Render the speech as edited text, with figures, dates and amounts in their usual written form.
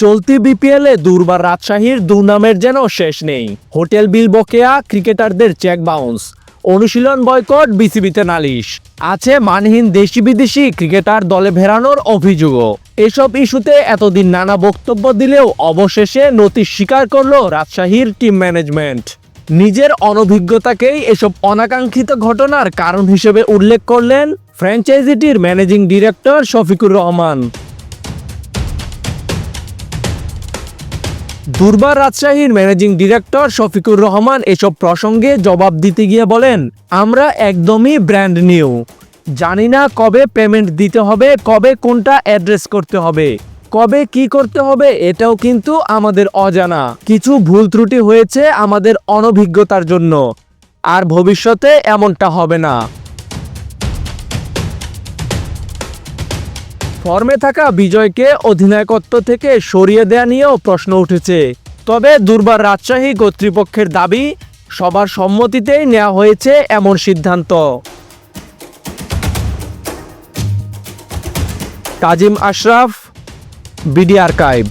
চলতি বিপিএলে দুর্বার রাজশাহীর দুর্নামের যেন শেষ নেই। হোটেল বিল বকেয়া, ক্রিকেটারদের চেক বাউন্স, অনুশীলন বয়কট, বিসিবিতে নালিশ, আছে মানহীন দেশি বিদেশি ক্রিকেটার দলে ফেরানোর অভিযোগও। এসব ইস্যুতে এতদিন নানা বক্তব্য দিলেও অবশেষে নতি স্বীকার করল রাজশাহীর টিম ম্যানেজমেন্ট। নিজের অনভিজ্ঞতাকেই এসব অনাকাঙ্ক্ষিত ঘটনার কারণ হিসেবে উল্লেখ করলেন ফ্র্যাঞ্চাইজিটির ম্যানেজিং ডিরেক্টর শফিকুর রহমান। দুর্বার রাজশাহীর ম্যানেজিং ডিরেক্টর শফিকুর রহমান এসব প্রসঙ্গে জবাব দিতে গিয়ে বলেন, আমরা একদমই ব্র্যান্ড নিউ, জানি না কবে পেমেন্ট দিতে হবে, কবে কোনটা অ্যাড্রেস করতে হবে, কবে কি করতে হবে এটাও কিন্তু আমাদের অজানা। কিছু ভুল ত্রুটি হয়েছে আমাদের অনভিজ্ঞতার জন্য, আর ভবিষ্যতে এমনটা হবে না। ফর্মে থাকা বিজয়কে অধিনায়কত্ব থেকে সরিয়ে দেয়া নিয়েও প্রশ্ন উঠেছে। তবে দুর্বার রাজশাহী কর্তৃপক্ষের দাবি, সবার সম্মতিতেই নেওয়া হয়েছে এমন সিদ্ধান্ত। Kazim Ashraf, BD archive.